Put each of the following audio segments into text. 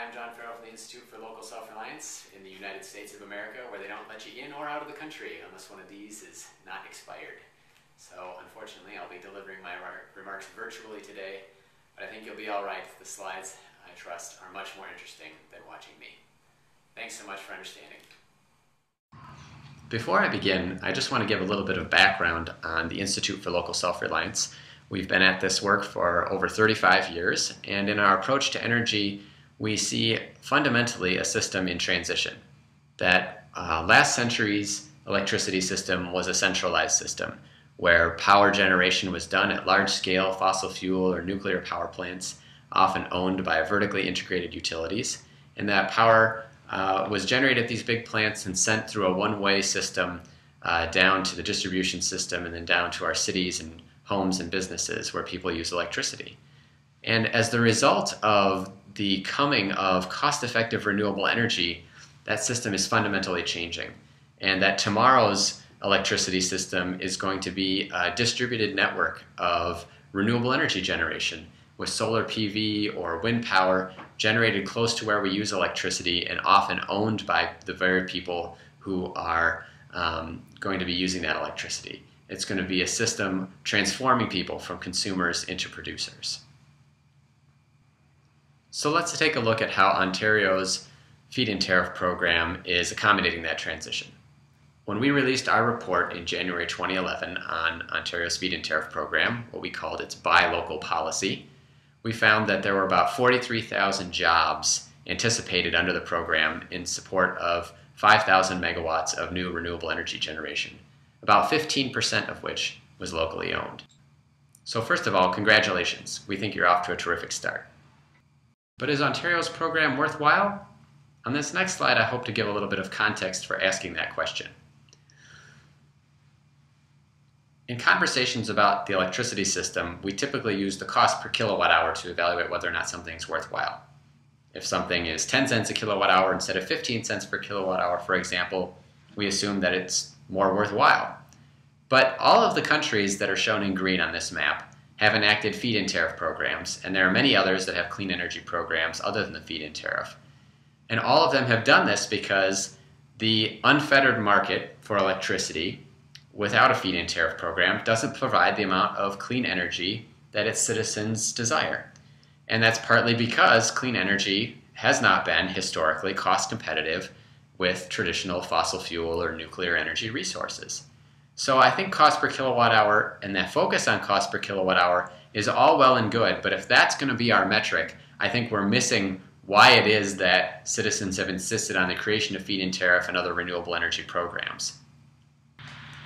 I'm John Farrell from the Institute for Local Self-Reliance in the United States of America, where they don't let you in or out of the country unless one of these is not expired. So unfortunately, I'll be delivering my remarks virtually today, but I think you'll be all right. The slides, I trust, are much more interesting than watching me. Thanks so much for understanding. Before I begin, I just want to give a little bit of background on the Institute for Local Self-Reliance. We've been at this work for over 35 years, and in our approach to energy, we see fundamentally a system in transition. That last century's electricity system was a centralized system where power generation was done at large-scale fossil fuel or nuclear power plants, often owned by vertically integrated utilities, and that power was generated at these big plants and sent through a one-way system down to the distribution system and then down to our cities and homes and businesses where people use electricity. And as the result of the coming of cost-effective renewable energy, that system is fundamentally changing. And that tomorrow's electricity system is going to be a distributed network of renewable energy generation with solar PV or wind power generated close to where we use electricity and often owned by the very people who are going to be using that electricity. It's going to be a system transforming people from consumers into producers. So let's take a look at how Ontario's feed-in tariff program is accommodating that transition. When we released our report in January 2011 on Ontario's feed-in tariff program, what we called its buy local policy, we found that there were about 43,000 jobs anticipated under the program in support of 5,000 megawatts of new renewable energy generation, about 15% of which was locally owned. So first of all, congratulations. We think you're off to a terrific start. But is Ontario's program worthwhile? On this next slide, I hope to give a little bit of context for asking that question. In conversations about the electricity system, we typically use the cost per kilowatt hour to evaluate whether or not something's worthwhile. If something is 10 cents a kilowatt hour instead of 15 cents per kilowatt hour, for example, we assume that it's more worthwhile. But all of the countries that are shown in green on this map have enacted feed-in tariff programs, and there are many others that have clean energy programs other than the feed-in tariff. And all of them have done this because the unfettered market for electricity without a feed-in tariff program doesn't provide the amount of clean energy that its citizens desire. And that's partly because clean energy has not been historically cost competitive with traditional fossil fuel or nuclear energy resources. So I think cost per kilowatt hour and that focus on cost per kilowatt hour is all well and good, but if that's going to be our metric, I think we're missing why it is that citizens have insisted on the creation of feed-in tariff and other renewable energy programs.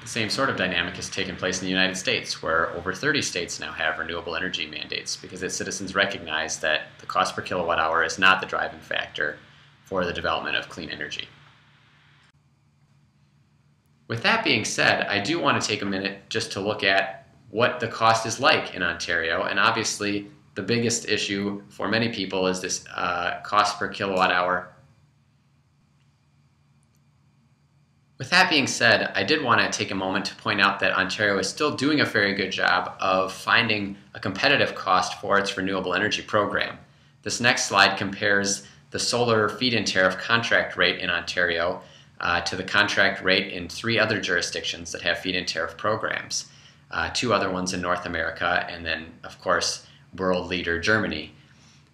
The same sort of dynamic has taken place in the United States, where over 30 states now have renewable energy mandates because its citizens recognize that the cost per kilowatt hour is not the driving factor for the development of clean energy. With that being said, I do want to take a minute just to look at what the cost is like in Ontario, and obviously the biggest issue for many people is this cost per kilowatt hour. With that being said, I did want to take a moment to point out that Ontario is still doing a very good job of finding a competitive cost for its renewable energy program. This next slide compares the solar feed-in tariff contract rate in Ontario to the contract rate in 3 other jurisdictions that have feed-in tariff programs, 2 other ones in North America, and then, of course, world leader Germany.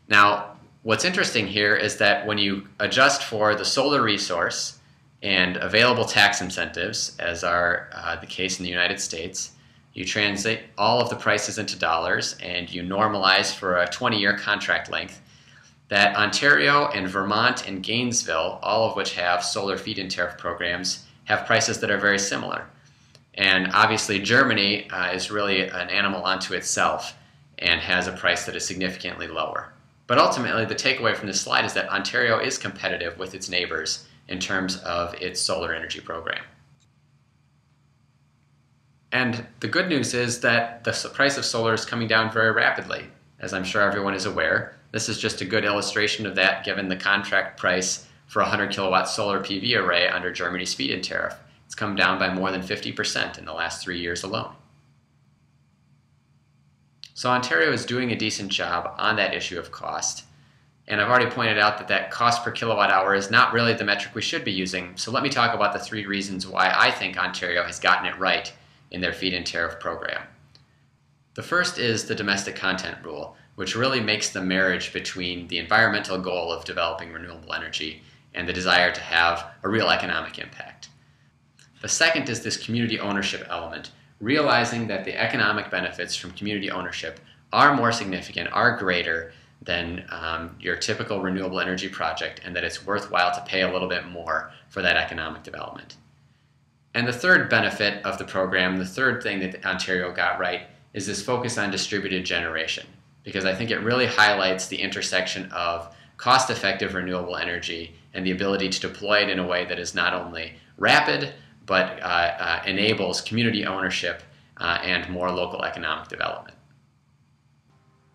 Now, what's interesting here is that when you adjust for the solar resource and available tax incentives, as are the case in the United States, you translate all of the prices into dollars and you normalize for a 20-year contract length, that Ontario and Vermont and Gainesville, all of which have solar feed-in tariff programs, have prices that are very similar. And obviously Germany is really an animal unto itself and has a price that is significantly lower. But ultimately the takeaway from this slide is that Ontario is competitive with its neighbors in terms of its solar energy program. And the good news is that the price of solar is coming down very rapidly. As I'm sure everyone is aware, this is just a good illustration of that given the contract price for a 100 kilowatt solar PV array under Germany's feed-in tariff. It's come down by more than 50% in the last 3 years alone. So Ontario is doing a decent job on that issue of cost. And I've already pointed out that that cost per kilowatt hour is not really the metric we should be using. So let me talk about the 3 reasons why I think Ontario has gotten it right in their feed-in tariff program. The first is the domestic content rule, which really makes the marriage between the environmental goal of developing renewable energy and the desire to have a real economic impact. The second is this community ownership element, realizing that the economic benefits from community ownership are more significant, are greater than your typical renewable energy project, and that it's worthwhile to pay a little bit more for that economic development. And the third benefit of the program, the third thing that Ontario got right, is this focus on distributed generation, because I think it really highlights the intersection of cost-effective renewable energy and the ability to deploy it in a way that is not only rapid, but enables community ownership and more local economic development.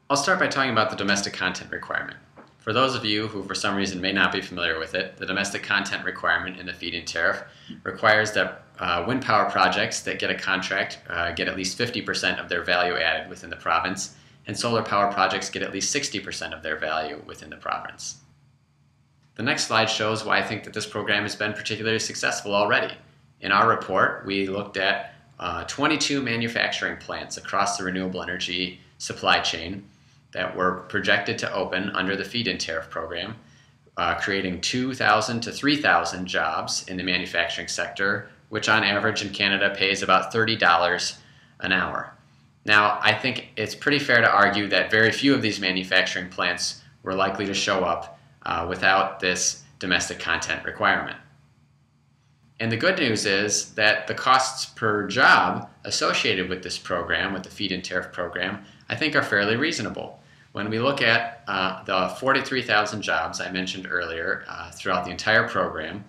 I'll start by talking about the domestic content requirement. For those of you who for some reason may not be familiar with it, the domestic content requirement in the feed-in tariff requires that wind power projects that get a contract get at least 50% of their value added within the province, and solar power projects get at least 60% of their value within the province. The next slide shows why I think that this program has been particularly successful already. In our report, we looked at 22 manufacturing plants across the renewable energy supply chain that were projected to open under the feed-in tariff program, creating 2,000 to 3,000 jobs in the manufacturing sector, which on average in Canada pays about $30 an hour. Now, I think it's pretty fair to argue that very few of these manufacturing plants were likely to show up without this domestic content requirement. And the good news is that the costs per job associated with this program, with the feed-in tariff program, I think are fairly reasonable. When we look at the 43,000 jobs I mentioned earlier throughout the entire program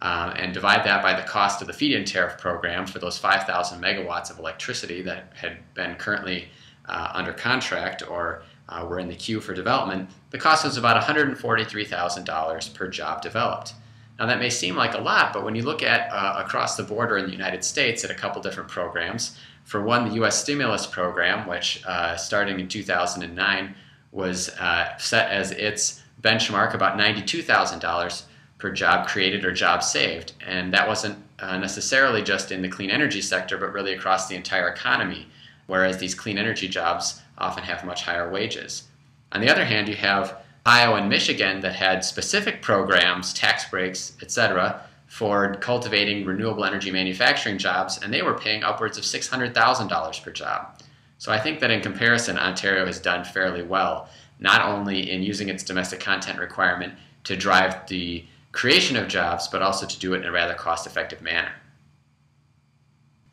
and divide that by the cost of the feed-in tariff program for those 5,000 megawatts of electricity that had been currently under contract or were in the queue for development, the cost was about $143,000 per job developed. Now that may seem like a lot, but when you look at across the border in the United States at a couple different programs, for one, the U.S. stimulus program, which starting in 2009 was set as its benchmark about $92,000 per job created or job saved. And that wasn't necessarily just in the clean energy sector, but really across the entire economy, whereas these clean energy jobs often have much higher wages. On the other hand, you have Ohio and Michigan that had specific programs, tax breaks, etc., for cultivating renewable energy manufacturing jobs, and they were paying upwards of $600,000 per job. So I think that in comparison, Ontario has done fairly well, not only in using its domestic content requirement to drive the creation of jobs, but also to do it in a rather cost-effective manner.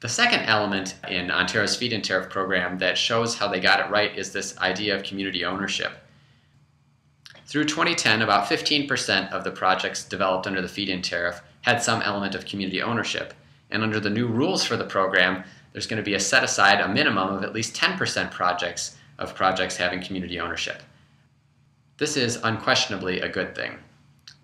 The second element in Ontario's feed-in tariff program that shows how they got it right is this idea of community ownership. Through 2010, about 15% of the projects developed under the feed-in tariff had some element of community ownership. And under the new rules for the program, there's going to be a set aside a minimum of at least 10% projects having community ownership. This is unquestionably a good thing.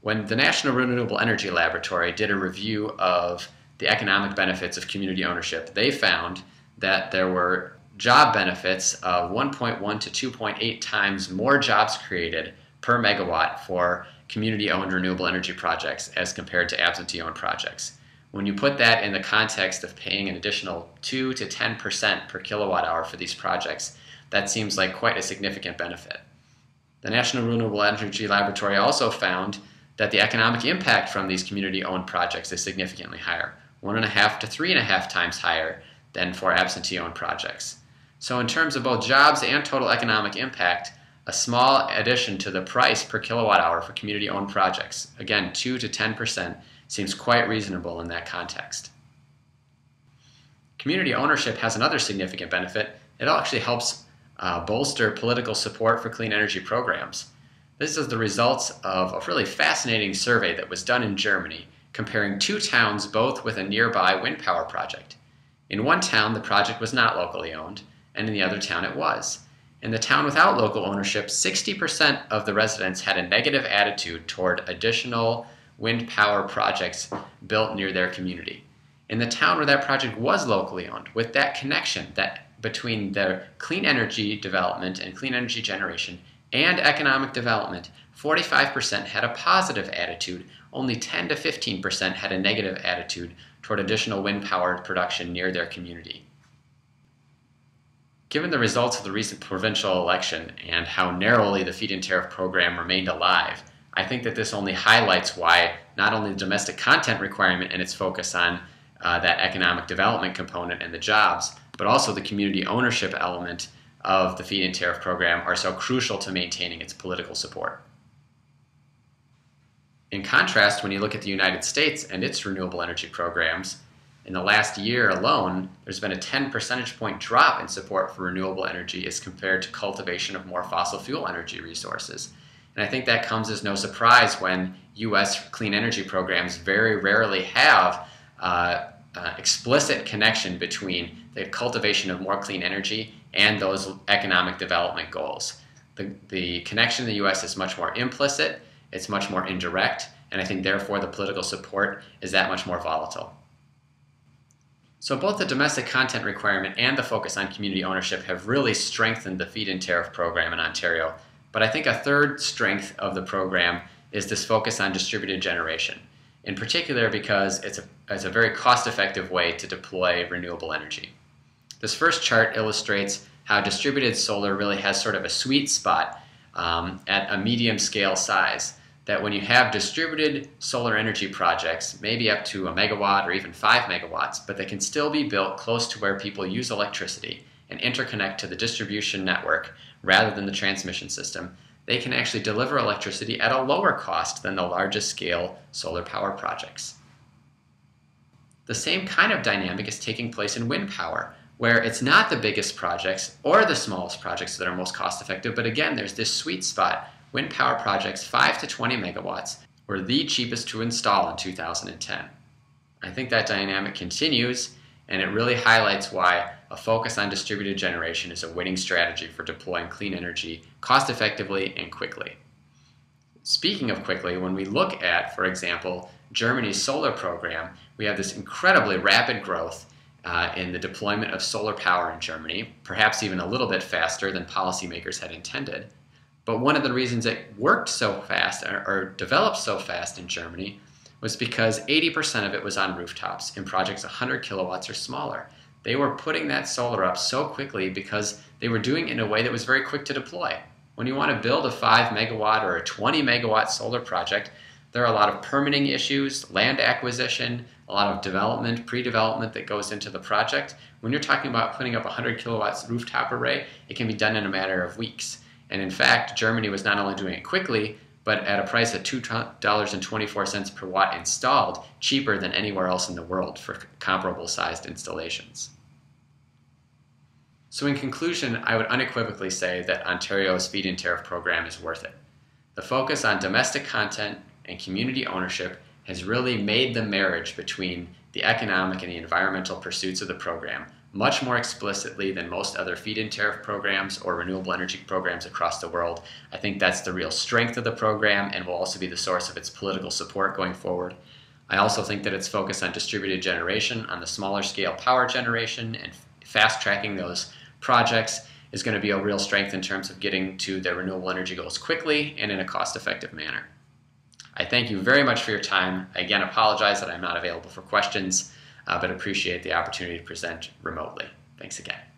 When the National Renewable Energy Laboratory did a review of the economic benefits of community ownership, they found that there were job benefits of 1.1 to 2.8 times more jobs created per megawatt for community-owned renewable energy projects as compared to absentee-owned projects. When you put that in the context of paying an additional 2 to 10% per kilowatt hour for these projects, that seems like quite a significant benefit. The National Renewable Energy Laboratory also found that the economic impact from these community-owned projects is significantly higher, 1.5 to 3.5 times higher than for absentee-owned projects. So in terms of both jobs and total economic impact, a small addition to the price per kilowatt hour for community-owned projects, again 2 to 10%, seems quite reasonable in that context. Community ownership has another significant benefit. It actually helps bolster political support for clean energy programs. This is the results of a really fascinating survey that was done in Germany, comparing 2 towns both with a nearby wind power project. In one town, the project was not locally owned, and in the other town it was. In the town without local ownership, 60% of the residents had a negative attitude toward additional wind power projects built near their community. In the town where that project was locally owned, with that connection between the clean energy development and clean energy generation and economic development, 45% had a positive attitude. Only 10 to 15% had a negative attitude toward additional wind power production near their community. Given the results of the recent provincial election and how narrowly the feed-in tariff program remained alive, I think that this only highlights why not only the domestic content requirement and its focus on that economic development component and the jobs, but also the community ownership element of the feed-in tariff program are so crucial to maintaining its political support. In contrast, when you look at the United States and its renewable energy programs, in the last year alone, there's been a 10 percentage point drop in support for renewable energy as compared to cultivation of more fossil fuel energy resources. And I think that comes as no surprise when U.S. clean energy programs very rarely have explicit connection between the cultivation of more clean energy and those economic development goals. The connection in the U.S. is much more implicit, it's much more indirect, and I think therefore the political support is that much more volatile. So both the domestic content requirement and the focus on community ownership have really strengthened the feed-in tariff program in Ontario. But I think a third strength of the program is this focus on distributed generation, in particular because it's a very cost-effective way to deploy renewable energy. This first chart illustrates how distributed solar really has sort of a sweet spot at a medium scale size, that when you have distributed solar energy projects, maybe up to a megawatt or even 5 megawatts, but they can still be built close to where people use electricity and interconnect to the distribution network rather than the transmission system, they can actually deliver electricity at a lower cost than the largest scale solar power projects. The same kind of dynamic is taking place in wind power, where it's not the biggest projects or the smallest projects that are most cost effective, but again, there's this sweet spot. Wind power projects 5 to 20 megawatts were the cheapest to install in 2010. I think that dynamic continues, and it really highlights why a focus on distributed generation is a winning strategy for deploying clean energy cost effectively and quickly. Speaking of quickly, when we look at, for example, Germany's solar program, we have this incredibly rapid growth in the deployment of solar power in Germany, perhaps even a little bit faster than policymakers had intended. But one of the reasons it worked so fast or developed so fast in Germany was because 80% of it was on rooftops in projects 100 kilowatts or smaller. They were putting that solar up so quickly because they were doing it in a way that was very quick to deploy. When you want to build a 5 megawatt or a 20 megawatt solar project, there are a lot of permitting issues, land acquisition, a lot of development, pre-development that goes into the project. When you're talking about putting up a 100 kilowatts rooftop array, it can be done in a matter of weeks. And in fact, Germany was not only doing it quickly, but at a price of $2.24 per watt installed, cheaper than anywhere else in the world for comparable sized installations. So in conclusion, I would unequivocally say that Ontario's feed-in tariff program is worth it. The focus on domestic content and community ownership has really made the marriage between the economic and the environmental pursuits of the program much more explicitly than most other feed-in tariff programs or renewable energy programs across the world. I think that's the real strength of the program and will also be the source of its political support going forward. I also think that its focus on distributed generation, on the smaller scale power generation, and fast-tracking those projects is going to be a real strength in terms of getting to their renewable energy goals quickly and in a cost-effective manner. I thank you very much for your time. I again apologize that I'm not available for questions, but appreciate the opportunity to present remotely. Thanks again.